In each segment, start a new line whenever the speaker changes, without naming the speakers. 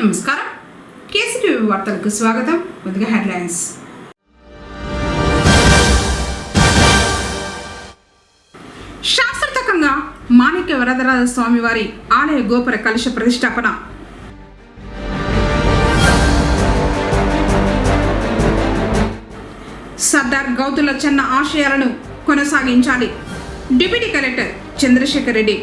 నమస్కారం. కేసీటీవీ వార్తలకు స్వాగతం. ముందుగా హెడ్లైన్స్. శాస్త్రోక్తంగా మాణిక్య వరదరాజ స్వామివారి ఆలయ గోపుర కలశ ప్రతిష్టాపన. సర్దార్ గౌతుల చెన్న ఆశయాలను కొనసాగించాలి. Deputy collector Chandrasekhar Reddy.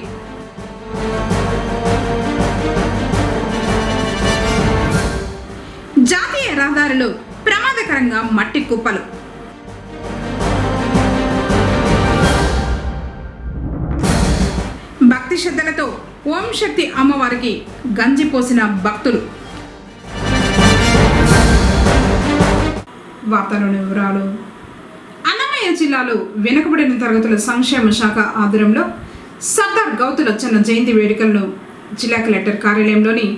జాతీయ రహదారులు ప్రమాదకరంగా మట్టి కుప్పలు. భక్తి శ్రద్ధలతో ఓం శక్తి అమ్మవారికి గంజి పోసిన భక్తులు. వార్తలోని వివరాలు. అన్నమయ్య జిల్లాలో వెనుకబడిన తరగతుల సంక్షేమ శాఖ ఆధ్వర్యంలో సర్దార్ గౌతుల చెన్న జయంతి వేడుకలను జిల్లా కలెక్టర్ కార్యాలయంలోని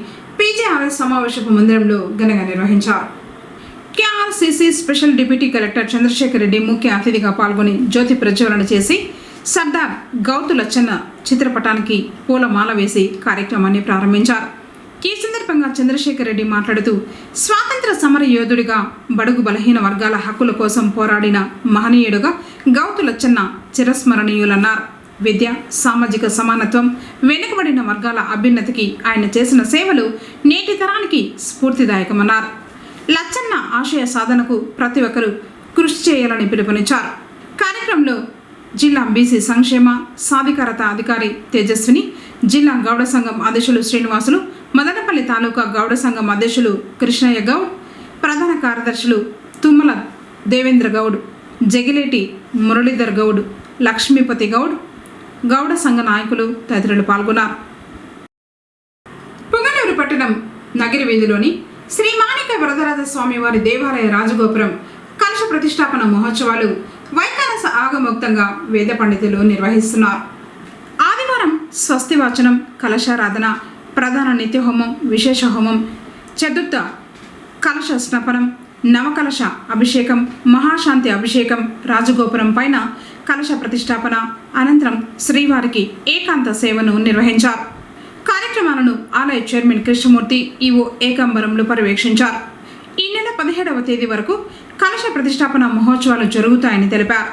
పీజీఆర్ఎస్ సమావేశపు మందిరంలో ఘనంగా నిర్వహించారు. KRCC special deputy collector Chandrasekhar Reddy ముఖ్య అతిథిగా పాల్గొని జ్యోతి ప్రజ్వలన చేసి సర్దార్ గౌతుల చెన్న చిత్రపటానికి పూలమాల వేసి కార్యక్రమాన్ని ప్రారంభించారు. ఈ సందర్భంగా చంద్రశేఖర్ రెడ్డి మాట్లాడుతూ స్వాతంత్ర సమర యోధుడిగా బడుగు బలహీన వర్గాల హక్కుల కోసం పోరాడిన మహనీయుడుగా గౌతుల చెన్న చిరస్మరణీయులన్నారు. విద్య, సామాజిక సమానత్వం, వెనుకబడిన వర్గాల అభ్యున్నతికి ఆయన చేసిన సేవలు నేటి తరానికి స్ఫూర్తిదాయకమన్నారు. లచ్చన్న ఆశయ సాధనకు ప్రతి ఒక్కరూ కృషి చేయాలని పిలుపునిచ్చారు. కార్యక్రమంలో జిల్లా బీసీ సంక్షేమ సాధికారత అధికారి తేజస్విని, జిల్లా గౌడ సంఘం అధ్యక్షులు శ్రీనివాసులు, మదనపల్లి తాలూకా గౌడ సంఘం అధ్యక్షులు కృష్ణయ్య గౌడ్, ప్రధాన కార్యదర్శులు తుమ్మల దేవేంద్ర గౌడ్, జగిలేటి మురళీధర్ గౌడ్, లక్ష్మీపతి గౌడ్, గౌడ సంఘ నాయకులు తదితరులు పాల్గొన్నారు. పొంగనూరు పట్టణం నగిరి వీధిలోని శ్రీ మాణిక్య వరదరాజ స్వామివారి దేవాలయ రాజగోపురం కలశ ప్రతిష్టాపన మహోత్సవాలు వైఖానస ఆగమోక్తంగా వేద పండితులు నిర్వహిస్తున్నారు. ఆదివారం స్వస్తివాచనం, కలశారాధన, ప్రధాన నిత్యహోమం, విశేష హోమం, చతుర్థ కలశ స్నపనం, నవకలశ అభిషేకం, మహాశాంతి అభిషేకం, రాజగోపురం పైన కలశ ప్రతిష్టాపన అనంతరం శ్రీవారికి ఏకాంత సేవను నిర్వహించారు. కార్యక్రమాలను ఆలయ చైర్మన్ కృష్ణమూర్తి, ఈవో ఏకాంబరంలో పర్యవేక్షించారు. ఈ నెల 17వ తేదీ వరకు కలశ ప్రతిష్టాపన మహోత్సవాలు జరుగుతాయని తెలిపారు.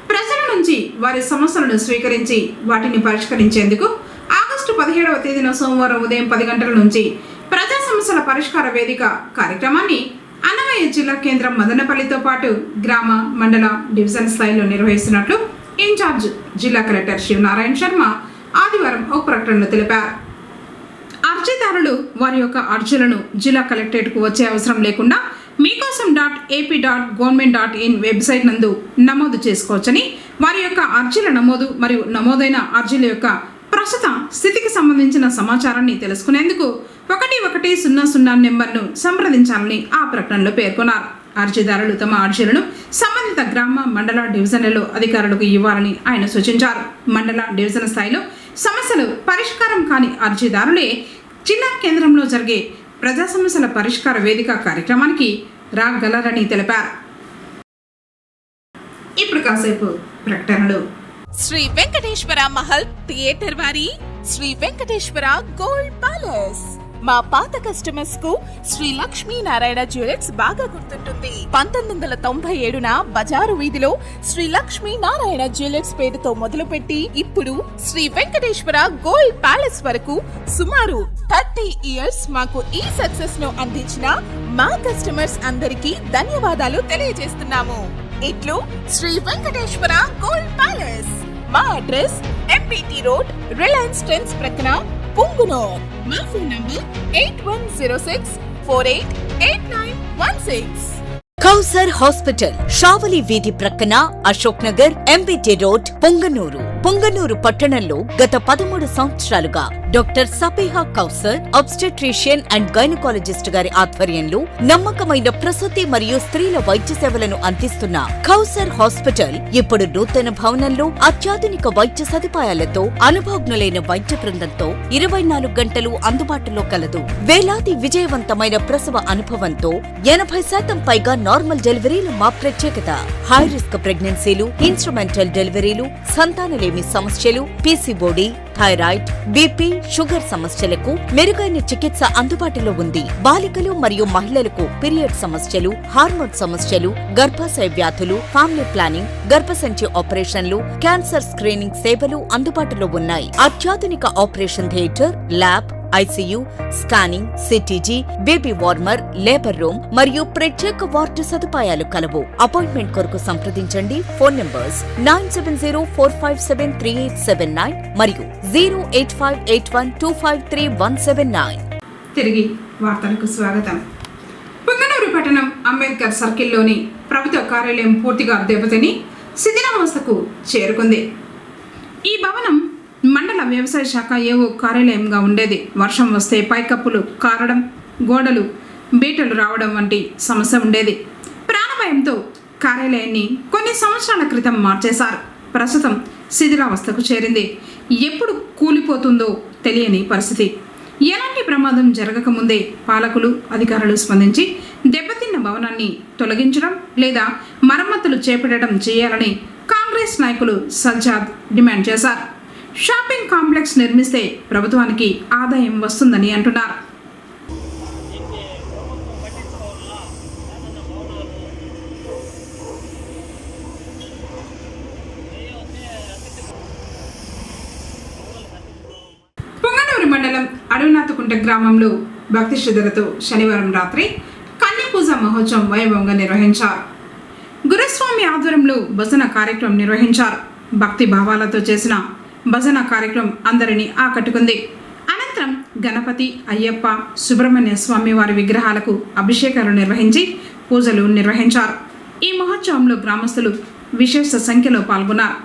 ప్రజల నుంచి వారి సమస్యలను స్వీకరించి వాటిని పరిష్కరించేందుకు ఆగస్టు 17వ తేదీన సోమవారం ఉదయం 10 గంటల నుంచి ప్రజా సమస్యల పరిష్కార వేదిక కార్యక్రమాన్ని అన్నమయ్య జిల్లా కేంద్రం మదనపల్లితో పాటు గ్రామ మండల డివిజన్ స్థాయిలో నిర్వహిస్తున్నట్లు ఇన్ఛార్జ్ జిల్లా కలెక్టర్ శివనారాయణ శర్మ ఆదివారం ఒక ప్రకటనలో తెలిపారు. అర్జీదారులు వారి యొక్క అర్జీలను జిల్లా కలెక్టరేట్కు వచ్చే అవసరం లేకుండా మీకోసం.ap.government.in వెబ్సైట్ నందు నమోదు చేసుకోవచ్చని, వారి యొక్క అర్జీల నమోదు మరియు నమోదైన అర్జీల యొక్క ప్రస్తుత స్థితికి సంబంధించిన సమాచారాన్ని తెలుసుకునేందుకు 1100 నెంబర్ను సంప్రదించాలని ఆ ప్రకటనలో పేర్కొన్నారు. అర్జీదారులు తమ అర్జీలను సంబంధిత గ్రామ మండల డివిజన్లలో అధికారులకు ఇవ్వాలని ఆయన సూచించారు. మండల డివిజన్ స్థాయిలో సమస్యలు పరిష్కారం కాని అర్జీదారులే జిల్లా కేంద్రంలో జరిగే ప్రజా సమస్యల పరిష్కార వేదిక కార్యక్రమానికి రాగలరని తెలిపారు. ఇప్పుడు కాసేపు ప్రకటనలు.
శ్రీ వెంకటేశ్వర మహల్ థియేటర్ వారి శ్రీ వెంకటేశ్వర గోల్డ్ ప్యాలెస్. మా పాత కస్టమర్స్ కు శ్రీ లక్ష్మీ నారాయణ జ్యువెలర్స్ బాగా గుర్తుంటుంది. 1997న బజారు వీధిలో శ్రీ లక్ష్మీ నారాయణ జ్యువెలర్స్ పేరుతో మొదలుపెట్టి ఇప్పుడు శ్రీ వెంకటేశ్వర గోల్డ్ ప్యాలెస్ వరకు సుమారు 30 ఇయర్స్ మాకు ఈ సక్సెస్ ను అందించిన మా కస్టమర్స్ అందరికీ ధన్యవాదాలు తెలియజేస్తున్నాము. ఇట్లు శ్రీ వెంకటేశ్వర గోల్డ్ ప్యాలెస్. మా address MPT road, Reliance Trends ప్రక్కన, పుంగునూర్. మా phone number 8106488916.
Kausar hospital, Shavali వీధి ప్రక్కన, అశోక్ నగర్, ఎంబీటీ రోడ్, పొంగనూరు. పొంగనూరు పట్టణంలో గత 13 సంవత్సరాలుగా doctor Sabiha Kausar obstetrician and gynaecologist గారి ఆధ్వర్యంలో నమ్మకమైన ప్రసూతి మరియు స్త్రీల వైద్య సేవలను అందిస్తున్న కౌసర్ హాస్పిటల్ ఇప్పుడు నూతన భవనంలో అత్యాధునిక వైద్య సదుపాయాలతో, అనుభవజ్ఞులైన వైద్య బృందంతో 24 గంటలు అందుబాటులో కలదు. వేలాది విజయవంతమైన ప్రసవ అనుభవంతో 80% పైగా నార్మల్ డెలివరీలు మా ప్రత్యేకత. హై రిస్క్ ప్రెగ్నెన్సీలు, ఇన్స్ట్రుమెంటల్ డెలివరీలు, సంతానలేమి సమస్యలు, పీసీఓడి, థైరాయిడ్, బీపీ, షుగర్ సమస్యలకు మెరుగైన చికిత్స అందుబాటులో ఉంది. బాలికలు మరియు మహిళలకు పీరియడ్ సమస్యలు, హార్మోన్ సమస్యలు, గర్భాశయ వ్యాధులు, ఫ్యామిలీ ప్లానింగ్, గర్భసంచి ఆపరేషన్లు, క్యాన్సర్ స్క్రీనింగ్ సేవలు అందుబాటులో ఉన్నాయి. అత్యాధునిక operation theatre, lab, ICU, scanning, CTG, baby warmer, labour room మరియు ప్రత్యేక వార్డు సదుపాయాలు కలవు. అపాయింట్మెంట్ కొరకు సంప్రదించండి. ఫోన్ నంబర్స్ 9704573879 మరియు 08581253179.
తిరిగి వార్తలకు స్వాగతం. పుంగనూరు పట్టణం అంబేద్కర్ సర్కిల్లోని ప్రభుత్వ కార్యాలయం పూర్తిగా దెబ్బతిని శిథిలావస్థకు చేరుకుంది. ఈ భవనం మండల వ్యవసాయ శాఖ ఏవో కార్యాలయంగా ఉండేది. వర్షం వస్తే పైకప్పులు కారడం, గోడలు బీటలు రావడం వంటి సమస్య ఉండేది. ప్రాణభయంతో కార్యాలయాన్ని కొన్ని సంవత్సరాల క్రితం మార్చేశారు. ప్రస్తుతం శిథిలావస్థకు చేరింది. ఎప్పుడు కూలిపోతుందో తెలియని పరిస్థితి. ఎలాంటి ప్రమాదం జరగకముందే పాలకులు, అధికారులు స్పందించి దెబ్బతిన్న భవనాన్ని తొలగించడం లేదా మరమ్మతులు చేపట్టడం చేయాలని కాంగ్రెస్ నాయకులు సజ్జాద్ డిమాండ్ చేశారు. షాపింగ్ కాంప్లెక్స్ నిర్మిస్తే ప్రభుత్వానికి ఆదాయం వస్తుందని అంటున్నారు. పుంగనూరు మండలం అడవినాథకుంట గ్రామంలో భక్తి శ్రద్ధలతో శనివారం రాత్రి కన్యపూజ మహోత్సవం వైభవంగా నిర్వహించారు. గురుస్వామి ఆధ్వర్యంలో భజన కార్యక్రమం నిర్వహించారు. భక్తి భావాలతో చేసిన భజన కార్యక్రమం అందరినీ ఆకట్టుకుంది. అనంతరం గణపతి, అయ్యప్ప, సుబ్రహ్మణ్య స్వామి వారి విగ్రహాలకు అభిషేకాలు నిర్వహించి పూజలు నిర్వహించారు. ఈ మహోత్సవంలో గ్రామస్తులు విశేష సంఖ్యలో పాల్గొన్నారు.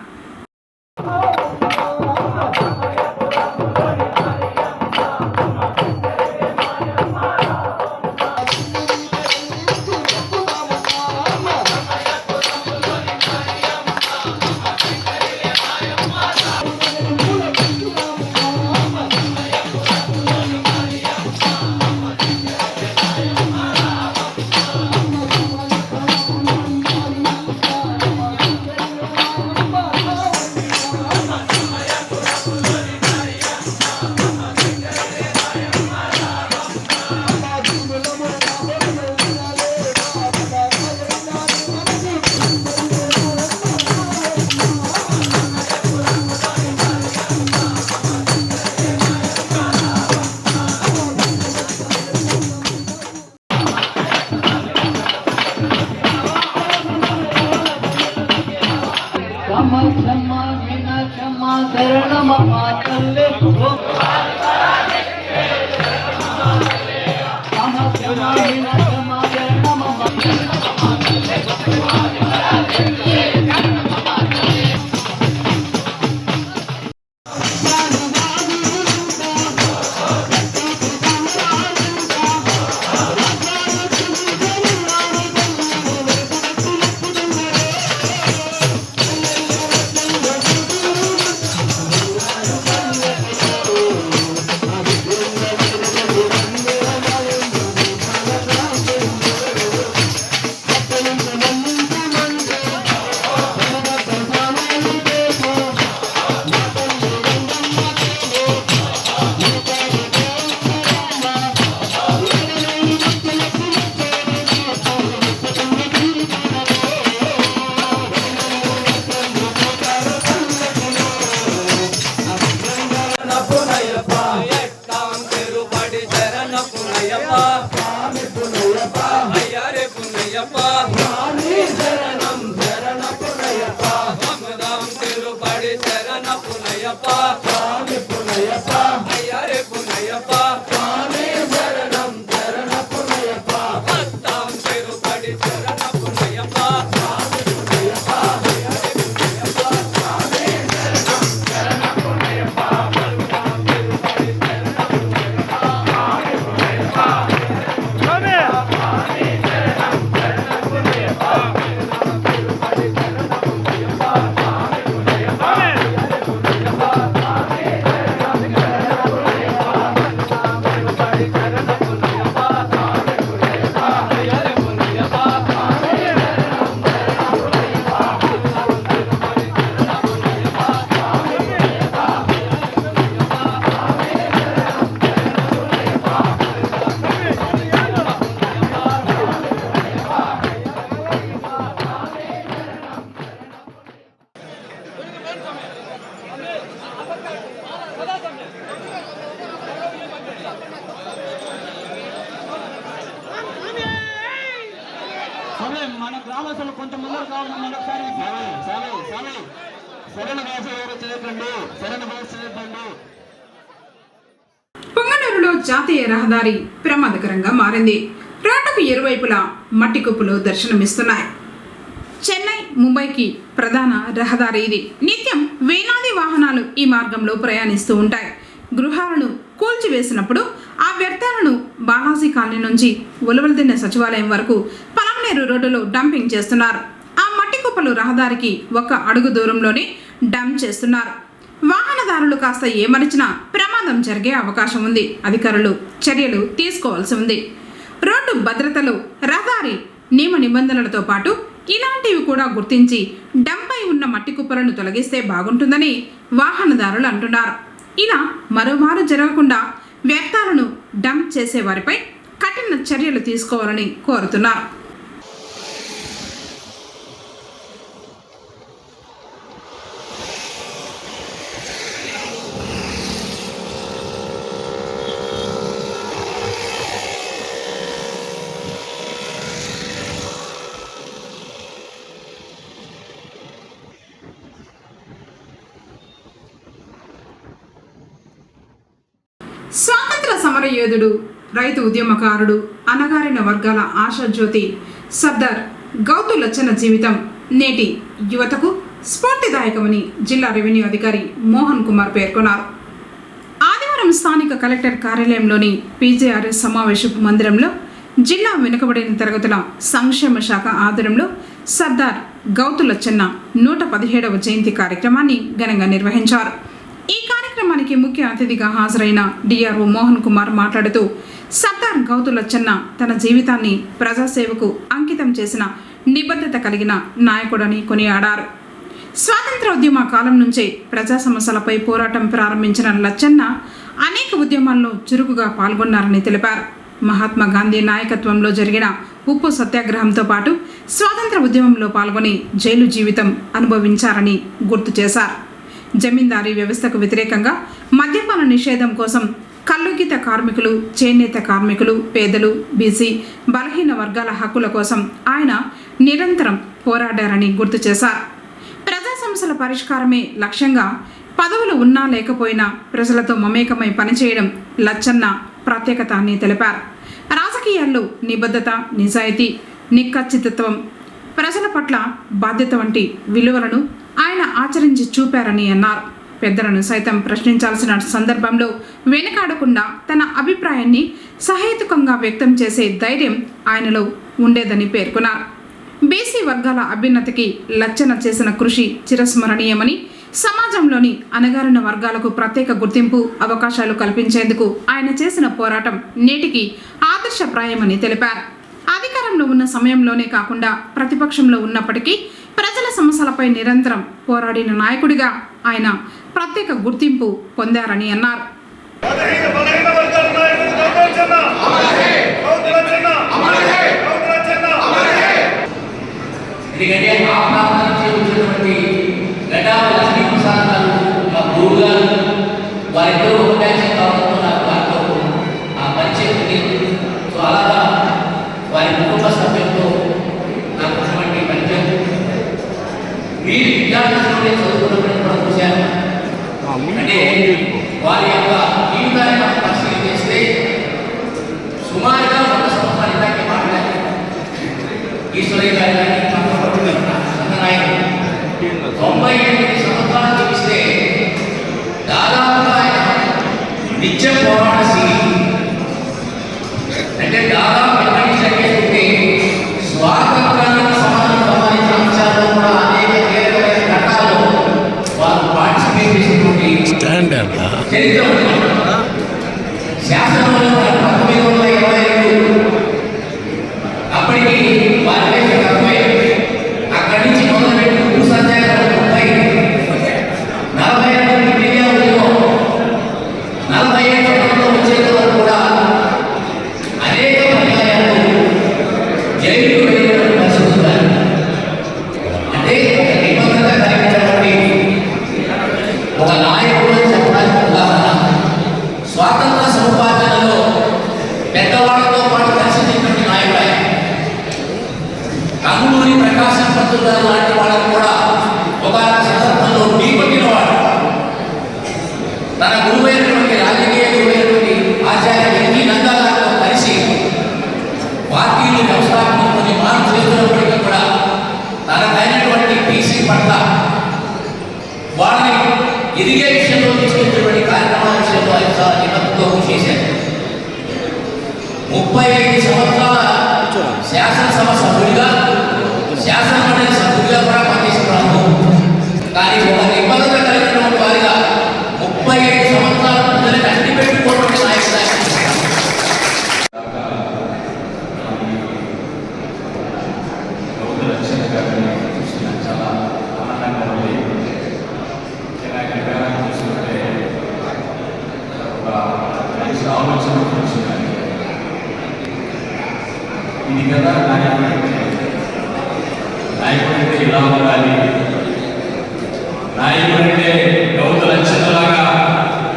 మన గ్రామస్తులు కొంతమంది కావాలి మరొకసారి సరైన భాష ఎవరు చేయకండి, సరైన భాష చేయకండి.
పొంగనూరులో జాతీయ రహదారి ప్రమాదకరంగా మారింది. రోడ్డుకు ఇరువైపులా మట్టి కుప్పలు దర్శనమిస్తున్నాయి. చెన్నై ముంబైకి ప్రధాన రహదారి ఇది. నిత్యం వేలాది వాహనాలు ఈ మార్గంలో ప్రయాణిస్తూ ఉంటాయి. గృహాలను కూల్చివేసినప్పుడు ఆ వ్యర్థాలను బాలాజీ కాలనీ నుంచి ఉలవలదిన్నె సచివాలయం వరకు పలమనేరు రోడ్డులో డంపింగ్ చేస్తున్నారు. ఆ మట్టి కుప్పలు రహదారికి 1 అడుగు దూరంలోనే డంప్ చేస్తున్నారు. వాహనదారులు కాస్త ఏమరిచినా ప్రమాదం జరిగే అవకాశం ఉంది. అధికారులు చర్యలు తీసుకోవాల్సి ఉంది. రోడ్డు భద్రతలో రహదారి నియమ నిబంధనలతో పాటు ఇలాంటివి కూడా గుర్తించి డంపై ఉన్న మట్టి కుప్పలను తొలగిస్తే బాగుంటుందని వాహనదారులు అంటున్నారు. ఇలా మరోమారు జరగకుండా వ్యర్థాలను డంప్ చేసే వారిపై కఠిన చర్యలు తీసుకోవాలని కోరుతున్నారు. స్వాతంత్ర సమర యోధుడు, రైతు ఉద్యమకారుడు, అణగారిన వర్గాల ఆశాజ్యోతి సర్దార్ గౌతు లచ్చన్న జీవితం నేటి యువతకు స్ఫూర్తిదాయకమని జిల్లా రెవెన్యూ అధికారి మోహన్ కుమార్ పేర్కొన్నారు. ఆదివారం స్థానిక కలెక్టర్ కార్యాలయంలోని పీజేఆర్ఎస్ సమావేశపు మందిరంలో జిల్లా వెనుకబడిన తరగతుల సంక్షేమ శాఖ ఆధ్వర్యంలో సర్దార్ గౌతు లచ్చన్న 117వ జయంతి కార్యక్రమాన్ని ఘనంగా నిర్వహించారు. ఈ కార్యక్రమానికి ముఖ్య అతిథిగా హాజరైన డిఆర్ఓ మోహన్ కుమార్ మాట్లాడుతూ సర్దార్ గౌతు లచ్చన్న తన జీవితాన్ని ప్రజాసేవకు అంకితం చేసిన నిబద్ధత కలిగిన నాయకుడని కొనియాడారు. స్వాతంత్రోద్యమ కాలం నుంచే ప్రజా సమస్యలపై పోరాటం ప్రారంభించిన లచ్చన్న అనేక ఉద్యమాల్లో చురుకుగా పాల్గొన్నారని తెలిపారు. మహాత్మా గాంధీ నాయకత్వంలో జరిగిన ఉప్పు సత్యాగ్రహంతో పాటు స్వాతంత్ర ఉద్యమంలో పాల్గొని జైలు జీవితం అనుభవించారని గుర్తు చేశారు. జమీందారీ వ్యవస్థకు వ్యతిరేకంగా మద్యపాన నిషేధం కోసం కల్లుగీత కార్మికులు, చేనేత కార్మికులు, పేదలు, బీసీ, బలహీన వర్గాల హక్కుల కోసం ఆయన నిరంతరం పోరాడారని గుర్తు చేశారు. ప్రజా సమస్యల పరిష్కారమే లక్ష్యంగా పదవులు ఉన్నా లేకపోయినా ప్రజలతో మమేకమై పనిచేయడం లచ్చన్న ప్రత్యేకత అని తెలిపారు. రాజకీయాల్లో నిబద్ధత, నిజాయితీ, నిక్కచ్చితత్వం, ప్రజల పట్ల బాధ్యత వంటి విలువలను ఆయన ఆచరించి చూపారని అన్నారు. పెద్దలను సైతం ప్రశ్నించాల్సిన సందర్భంలో వెనుకాడకుండా తన అభిప్రాయాన్ని సహేతుకంగా వ్యక్తం చేసే ధైర్యం ఆయనలో ఉండేదని పేర్కొన్నారు. బీసీ వర్గాల అభ్యున్నతికి లచ్చన్న చేసిన కృషి చిరస్మరణీయమని, సమాజంలోని అణగారిన వర్గాలకు ప్రత్యేక గుర్తింపు, అవకాశాలు కల్పించేందుకు ఆయన చేసిన పోరాటం నేటికి ఆదర్శప్రాయమని తెలిపారు. అధికారంలో ఉన్న సమయంలోనే కాకుండా ప్రతిపక్షంలో ఉన్నప్పటికీ ప్రజల సమస్యలపై నిరంతరం పోరాడిన నాయకుడిగా ఆయన ప్రత్యేక గుర్తింపు పొందారని అన్నారు.
మీరు విద్యార్థులు చదువుకున్నప్పుడు చూశాను. అంటే వారి యొక్క జీవితాన్ని పరిశీలన చేస్తే సుమారుగా 100 సంవత్సరాలు ఇందాకే మాట్లాడారు. ఈశ్వరయ్య గారు కానీ 98 సంవత్సరాలు చూపిస్తే దాదాపుగా ఆయన నిత్య పోరాటశీలి. అంటే దాదాపు ఎక్కడి నుంచి చేసుకుంటే స్వాతంత్రానికి సంబంధించిన అంశాల్లో కూడా అనేక కీలకమైన ఘట్టాల్లో వారు పార్టిసిపేట్ చేసినటువంటి చరిత్ర శాసనంలో 1922 అప్పటికి వారి వయసు 40. అక్కడి నుంచి మొదలుపెట్టి ఉప్పు సత్యాగ్రహం 30, 42 ఇండియా ఉద్యమం, 47 సంవత్సరంలో వచ్చే నంగునూరి ప్రకాశం పంతులు గారు లాంటి వాళ్ళకు కూడా ఒక సందర్భంలో ఢీకొట్టినవాడు. తన గురువైనటువంటి రాజకీయ గురువైనటువంటి ఆచార్య ఎన్టీ నందాలతో కలిసి పార్టీలు వ్యవస్థాపకం కొన్ని మార్పు చేస్తున్నప్పటికీ కూడా తనదైనటువంటి టీసీ పట్ల వాళ్ళని ఎదిగే విషయంలో తీసుకెళ్ళినటువంటి కార్యక్రమాల విషయంలో ఆయన చాలా నిబద్ధతతో చేశారు. 35 సంవత్సరాల శాసనసభ సభ్యుడిగా శాసనమండలి సభ్యుడిగా కూడా పనిచేస్తున్నాను. కానీ ఒక నిబద్ధత కలిగినటువంటి వారిగా 35 సంవత్సరాల ప్రజలకు అడ్డు పెట్టుకోవడం నాయకుడు.
చాలా ఆనందంగా ఉంది. చూస్తుంటే ఒక మంచి ఆలోచన వచ్చింది. ఇది కదా నాయకుడంటే ఇలా ఉండాలి, నాయకుడంటే గౌతు లక్షణలాగా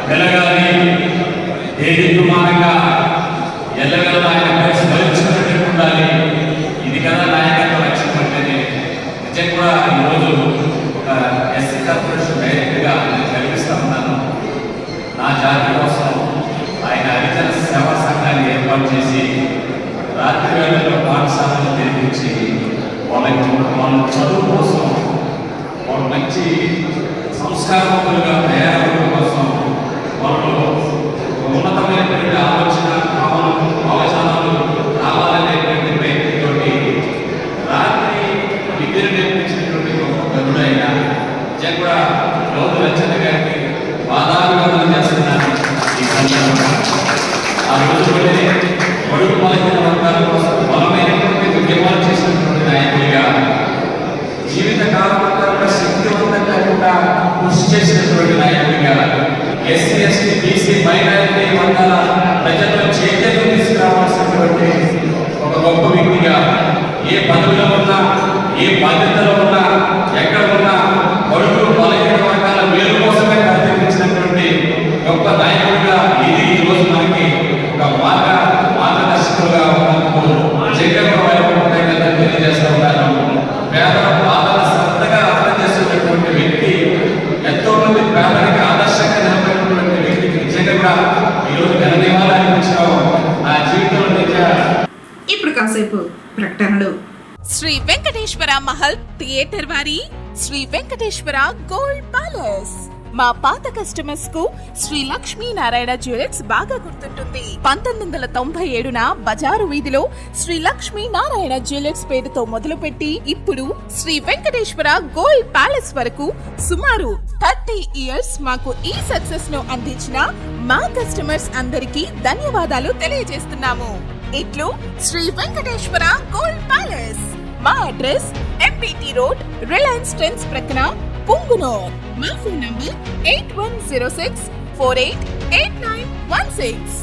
వెలగాలి, దేదీప్యమానంగా ఎల్లగల ఆయన కలిసి భరించినట్టు ఉండాలి. ఇది కదా నాయకత్వ లక్ష్యం అంటేనే. నిజం కూడా ఈరోజు ఒక ఎస్సీ కార్పొరేషన్ డైరెక్ట్గా కల్పిస్తూ ఉన్నాను. నా జాతి కోసం ఆయన హరిజన సేవా సంఘాన్ని ఏర్పాటు చేసి రాత్రి వేళల్లో పాఠశాలను తెరిపించి వాళ్ళ చదువు కోసం, వాళ్ళు మంచి సంస్కారవంతులుగా తయారవడం కోసం, వాళ్ళు ఉన్నతమైనటువంటి ఆలోచనలు రావాలనేటువంటి ప్రయత్నంతో రాత్రి విద్యను నేర్పించినటువంటి గొప్ప గనుడైన నిజం కూడా గౌతు లచ్చన్న గారికి వాదాభివాదం చేస్తున్నాను. ఈ సందర్భంగా ఆ రోజులోనే బడుగు బలహీన వర్గాల కోసం బలమైనటువంటి ఉద్యమాలు చేసినటువంటి నాయకుడిగా, జీవితకాలం అంతా కూడా శక్తివంతంగా కూడా కృషి చేసినటువంటి నాయకుడిగా, ఎస్సీ ఎస్టీ బీసీ మైనారిటీ వర్గాల ప్రజల్లో చైతన్యం తీసుకురావాల్సినటువంటి ఒక గొప్ప వ్యక్తిగా, ఏ పదవిలో ఉన్నా, ఏ బాధ్యతలో ఉన్నా, ఎక్కడ ఉన్నా బడుగు బలహీన వర్గాల మేలు కోసమే ప్రయత్నించినటువంటి గొప్ప నాయకుడిగా ఇది ఈరోజు మనకి ఒక మార్గదర్శకులుగా ఉన్నందుకు జగన్ వారి తెలియజేస్తూ ఉన్నాను. పేదల బాధల శ్రద్ధగా అర్థం చేస్తున్నటువంటి వ్యక్తి, ఎంతో మంది పేదలకు ఆదర్శంగా నిలబడినటువంటి వ్యక్తికి నిజంగా ఈరోజు ఘనదేవాలయానికి వచ్చిన నా జీవితంలో
ఇప్పుడు కాసేపు ప్రకటనలు.
శ్రీ వెంకటేశ్వర మహల్ థియేటర్ వారి శ్రీ వెంకటేశ్వర గోల్డ్ ప్యాలెస్. మా పాత కస్టమర్స్ కు శ్రీ లక్ష్మీ నారాయణ జ్యువెలర్స్ బాగా గుర్తుంటుంది. 1997న బజారు వీధిలో శ్రీ లక్ష్మీ నారాయణ జ్యువెలర్స్ పేరుతో మొదలుపెట్టి ఇప్పుడు శ్రీ వెంకటేశ్వర గోల్డ్ ప్యాలెస్ వరకు సుమారు 30 ఇయర్స్ మాకు ఈ సక్సెస్ ను అందించిన మా కస్టమర్స్ అందరికీ ధన్యవాదాలు తెలియజేస్తున్నాము. ఇట్లు శ్రీ వెంకటేశ్వర గోల్డ్ ప్యాలెస్. మా address MPT road, Reliance Trends ప్రక్కన, పుంగునూర్. మా phone number 8106488916.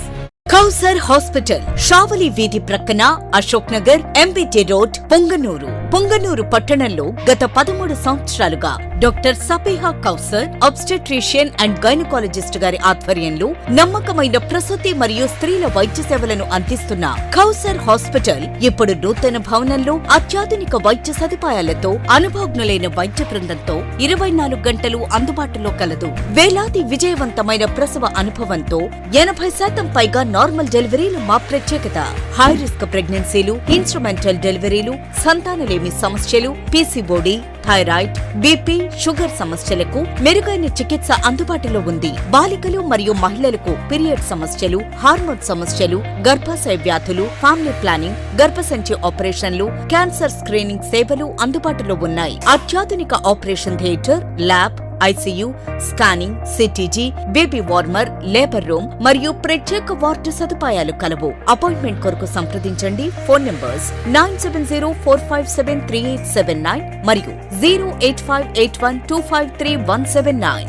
Kausar hospital, Shavali వీధి ప్రక్కన, అశోక్ నగర్, ఎంబీటీ రోడ్, పొంగనూరు. పొంగనూరు పట్టణంలో గత 13 సంవత్సరాలుగా doctor Sapeha Kausar obstetrician and gynaecologist గారి ఆధ్వర్యంలో నమ్మకమైన ప్రసూతి మరియు స్త్రీల వైద్య సేవలను అందిస్తున్న కౌసర్ హాస్పిటల్ ఇప్పుడు నూతన భవనంలో అత్యాధునిక వైద్య సదుపాయాలతో, అనుభవజ్ఞులైన వైద్య బృందంతో 24 గంటలు అందుబాటులో కలదు. వేలాది విజయవంతమైన ప్రసవ అనుభవంతో 80% పైగా నార్మల్ డెలివరీలు మా ప్రత్యేకత. హై రిస్క్ ప్రెగ్నెన్సీలు, ఇన్స్ట్రుమెంటల్ డెలివరీలు, సంతానలేమి సమస్యలు, పీసీఓడి, థైరాయిడ్, బీపీ, షుగర్ సమస్యలకు మెరుగైన చికిత్స అందుబాటులో ఉంది. బాలికలు మరియు మహిళలకు పీరియడ్ సమస్యలు, హార్మోన్ సమస్యలు, గర్భాశయ వ్యాధులు, ఫ్యామిలీ ప్లానింగ్, గర్భసంచి ఆపరేషన్లు, క్యాన్సర్ స్క్రీనింగ్ సేవలు అందుబాటులో ఉన్నాయి. అత్యాధునిక operation theatre, lab, ICU, scanning, CTG, baby warmer, labour room మరియు ప్రత్యేక వార్డు సదుపాయాలు కలవు. అపాయింట్మెంట్ కొరకు సంప్రదించండి. ఫోన్ నంబర్స్ 9704573879 మరియు 08581253179.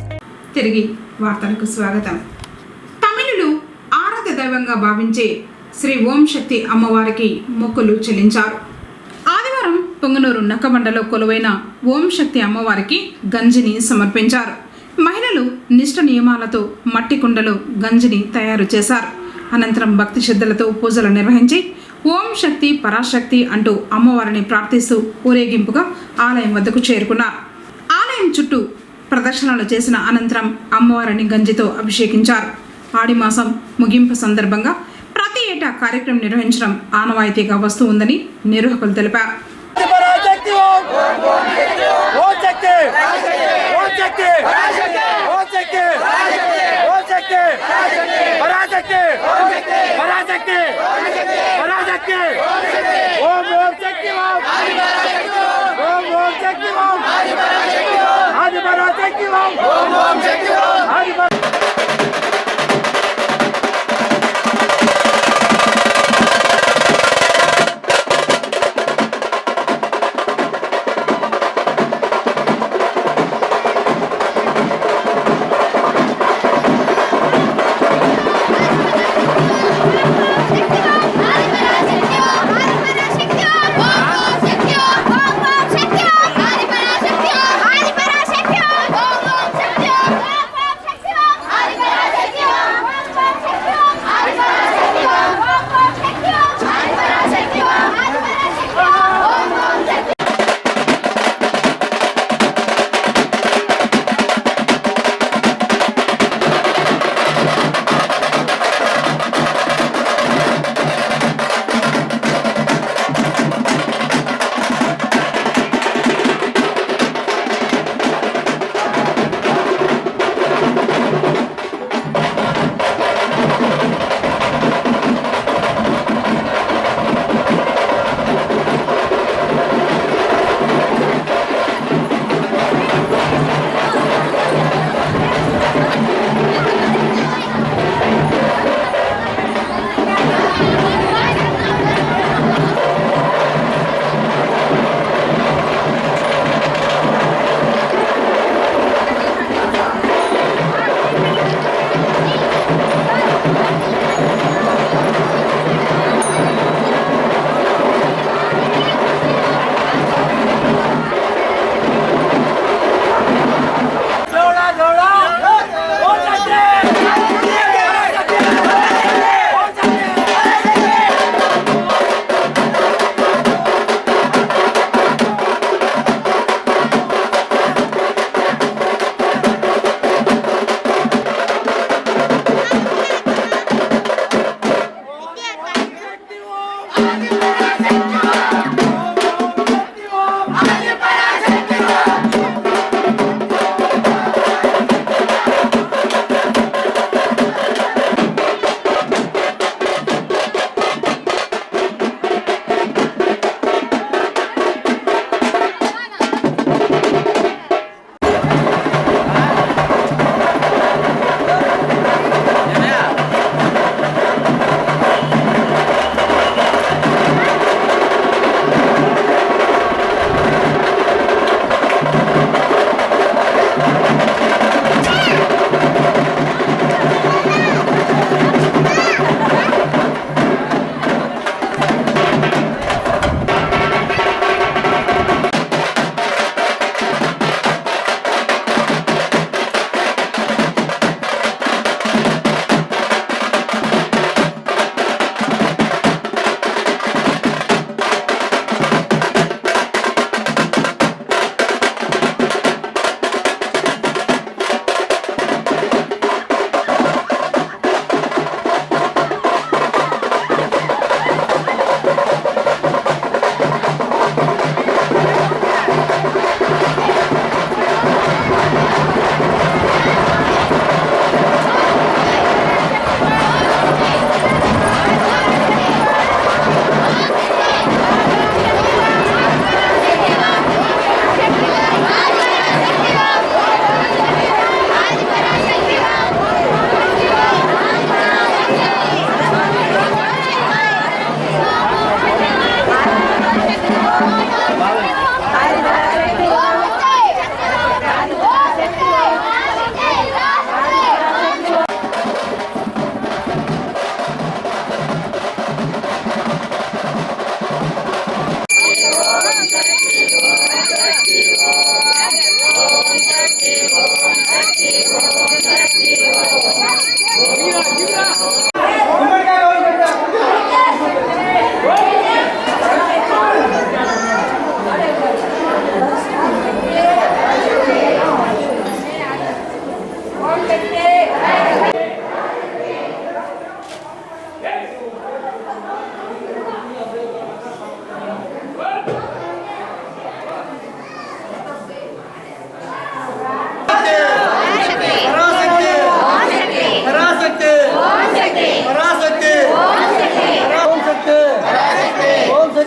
తిరిగి వార్తలకు స్వాగతం. తమిళులు ఆరాధ్య దైవంగా భావించే శ్రీ ఓం శక్తి అమ్మవారికి మొక్కులు చెల్లించారు. ఆదివారం పొంగనూరు నక్కబండలో కొలువైన ఓం శక్తి అమ్మవారికి గంజిని సమర్పించారు. మహిళలు నిష్ఠ నియమాలతో మట్టి కుండలో గంజిని తయారు చేశారు. అనంతరం భక్తి శ్రద్ధలతో పూజలు నిర్వహించి ఓం శక్తి పరాశక్తి అంటూ అమ్మవారిని ప్రార్థిస్తూ ఊరేగింపుగా ఆలయం వద్దకు చేరుకున్నారు. ఆలయం చుట్టూ ప్రదక్షిణలు చేసిన అనంతరం అమ్మవారిని గంజితో అభిషేకించారు. ఆడి మాసం ముగింపు సందర్భంగా ప్రతి ఏటా కార్యక్రమం నిర్వహించడం ఆనవాయితీగా వస్తూ ఉందని నిర్వాహకులు తెలిపారు.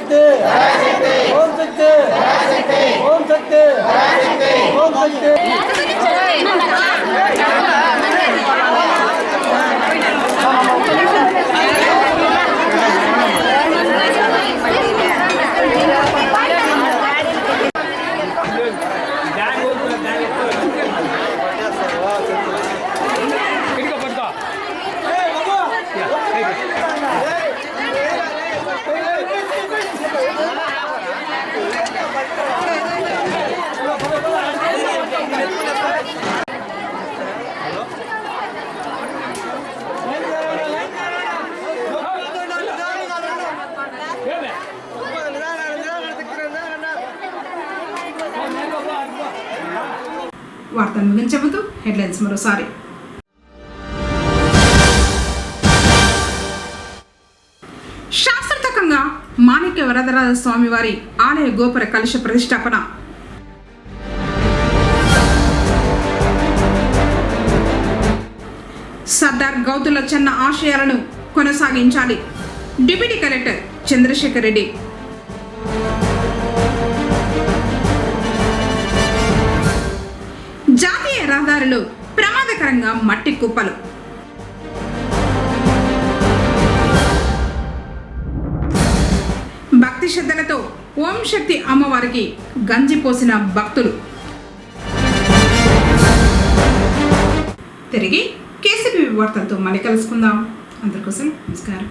శక్తి ఓం శక్తి ఓం శక్తి ఓం శక్తి
వార్తను ముగించే ముందు హెడ్లైన్స్ మరోసారి. శాస్త్రతకంగా మాణిక్య వరదరాజ స్వామి వారి ఆలయ గోపుర కలశ ప్రతిష్టాపన. సర్దార్ గౌతుల చెన్న ఆశయాలను కొనసాగించాలి. Deputy collector Chandrasekhar Reddy. జాతీయ రహదారులు ప్రమాదకరంగా మట్టి కుప్పలు. భక్తి శ్రద్ధలతో ఓం శక్తి అమ్మవారికి గంజి పోసిన భక్తులు. తిరిగి కేసీపీ వార్తలతో మళ్ళీ కలుసుకుందాం. అందరికోసం నమస్కారం.